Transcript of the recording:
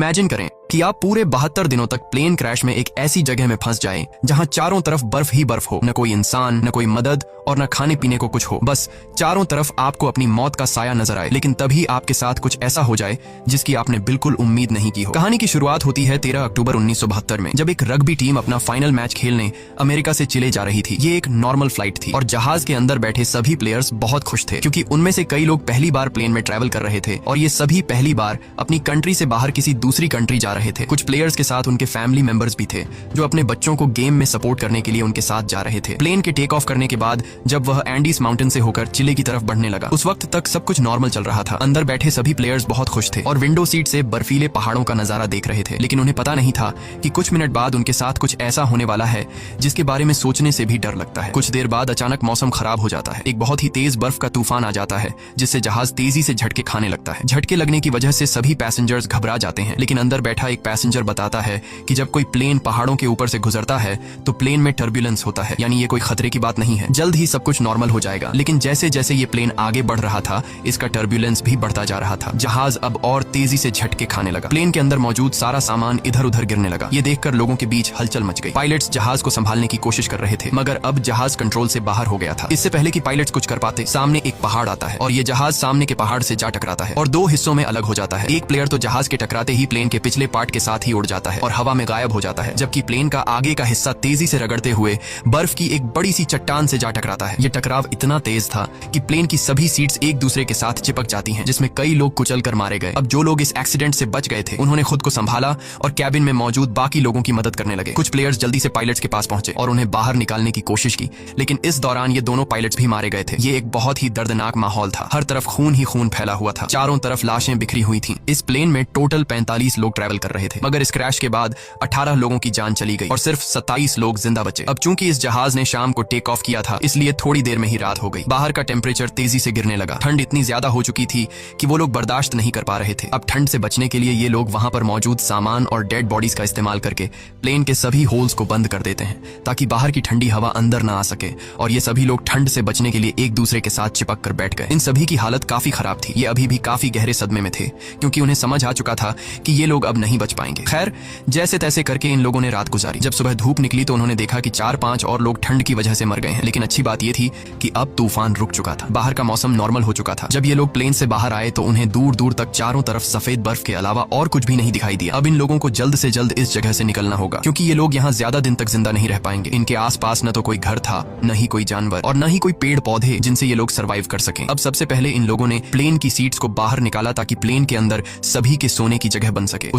Imagine करें कि आप पूरे 72 दिनों तक प्लेन क्रैश में एक ऐसी जगह में फंस जाएं जहां चारों तरफ बर्फ ही बर्फ हो, न कोई इंसान, न कोई मदद और न खाने पीने को कुछ हो। बस चारों तरफ आपको अपनी मौत का साया नजर आए, लेकिन तभी आपके साथ कुछ ऐसा हो जाए जिसकी आपने बिल्कुल उम्मीद नहीं की हो। कहानी की शुरुआत होती है 13 अक्टूबर 1972 में, जब एक रग्बी टीम अपना फाइनल मैच खेलने अमेरिका से चिले जा रही थी। ये एक नॉर्मल फ्लाइट थी और जहाज के अंदर बैठे सभी प्लेयर्स बहुत खुश थे, क्योंकि उनमें से कई लोग पहली बार प्लेन में ट्रैवल कर रहे थे और ये सभी पहली बार अपनी कंट्री से बाहर किसी दूसरी कंट्री जा रहे थे। कुछ प्लेयर्स के साथ उनके फैमिली मेंबर्स भी थे जो अपने बच्चों को गेम में सपोर्ट करने के लिए उनके साथ जा रहे थे। प्लेन के टेक ऑफ करने के बाद जब वह एंडीज माउंटेन से होकर चिले की तरफ बढ़ने लगा, उस वक्त तक सब कुछ नॉर्मल चल रहा था। अंदर बैठे सभी प्लेयर्स बहुत खुश थे और विंडो सीट से बर्फीले पहाड़ों का नजारा देख रहे थे, लेकिन उन्हें पता नहीं था कि कुछ मिनट बाद उनके साथ कुछ ऐसा होने वाला है जिसके बारे में सोचने से भी डर लगता है। कुछ देर बाद अचानक मौसम खराब हो जाता है। एक बहुत ही तेज बर्फ का तूफान आ जाता है जिससे जहाज तेजी से झटके खाने लगता है। झटके लगने की वजह से सभी पैसेंजर्स घबरा जाते हैं, लेकिन अंदर बैठा एक पैसेंजर बताता है कि जब कोई प्लेन पहाड़ों के ऊपर से गुजरता है तो प्लेन में टर्बुलेंस होता है, यानी ये कोई खतरे की बात नहीं है, जल्द ही सब कुछ नॉर्मल हो जाएगा। लेकिन जैसे जैसे ये प्लेन आगे बढ़ रहा था, इसका टर्बुलेंस भी बढ़ता जा रहा था। जहाज अब और तेजी से झटके खाने लगा। प्लेन के अंदर मौजूद सारा सामान इधर उधर गिरने लगा। ये देखकर लोगों के बीच हलचल मच गई। पायलट्स जहाज को संभालने की कोशिश कर रहे थे, मगर अब जहाज कंट्रोल से बाहर हो गया था। इससे पहले कि पायलट्स कुछ कर पाते, सामने एक पहाड़ आता है और ये जहाज सामने के पहाड़ से जा टकराता है और दो हिस्सों में अलग हो जाता है। एक प्लेयर तो जहाज के टकराते ही प्लेन के पिछले पार्ट के साथ ही उड़ जाता है और हवा में गायब हो जाता है, जबकि प्लेन का आगे का हिस्सा तेजी से रगड़ते हुए बर्फ की एक बड़ी सी चट्टान से जा टकराता है। ये टकराव इतना तेज था कि प्लेन की सभी सीट्स एक दूसरे के साथ चिपक जाती हैं, जिसमें कई लोग कुचल कर मारे गए। अब जो लोग इस एक्सीडेंट से बच गए थे, उन्होंने खुद को संभाला और कैबिन में मौजूद बाकी लोगों की मदद करने लगे। कुछ प्लेयर्स जल्दी से पायलट्स के पास पहुंचे और उन्हें बाहर निकालने की कोशिश की, लेकिन इस दौरान ये दोनों पायलट्स भी मारे गए थे। ये एक बहुत ही दर्दनाक माहौल था। हर तरफ खून ही खून फैला हुआ था। चारों तरफ लाशें बिखरी हुई थी। इस प्लेन में टोटल 45 लोग ट्रैवल कर रहे थे, मगर इस क्रैश के बाद 18 लोगों की जान चली गई और सिर्फ 27 लोग जिंदा बचे। अब चूंकि इस जहाज ने शाम को टेक ऑफ किया था, इसलिए थोड़ी देर में ही रात हो गई। बाहर का टेम्परेचर तेजी से गिरने लगा। ठंड इतनी ज्यादा हो चुकी थी कि वो लोग बर्दाश्त नहीं कर पा रहे थे। अब ठंड से बचने के लिए ये लोग वहां पर मौजूद सामान और डेड बॉडीज का इस्तेमाल करके प्लेन के सभी होल्स को बंद कर देते हैं, ताकि बाहर की ठंडी हवा अंदर ना आ सके। और ये सभी लोग ठंड से बचने के लिए एक दूसरे के साथ चिपक कर बैठ गए। इन सभी की हालत काफी खराब थी। ये अभी भी काफी गहरे सदमे में थे, क्योंकि उन्हें समझ आ चुका था कि ये लोग अब नहीं बच पाएंगे। खैर, जैसे तैसे करके इन लोगों ने रात गुजारी। जब सुबह धूप निकली तो उन्होंने देखा कि 4-5 और लोग ठंड की वजह से मर गए हैं। लेकिन अच्छी बात यह थी कि अब तूफान रुक चुका था। बाहर का मौसम नॉर्मल हो चुका था। जब ये लोग प्लेन से बाहर आए तो उन्हें दूर दूर तक चारों तरफ सफेद बर्फ के अलावा और कुछ भी नहीं दिखाई दिया। अब इन लोगों को जल्द से जल्द इस जगह से निकलना होगा, क्योंकि ये लोग यहाँ ज्यादा दिन तक जिंदा नहीं रह पाएंगे। इनके आसपास न तो कोई घर था, न ही कोई जानवर और न ही कोई पेड़ पौधे जिनसे ये लोग सरवाइव कर सकें। अब सबसे पहले इन लोगों ने प्लेन की सीट्स को बाहर निकाला ताकि प्लेन के अंदर सभी के सोने की जगह बन सके।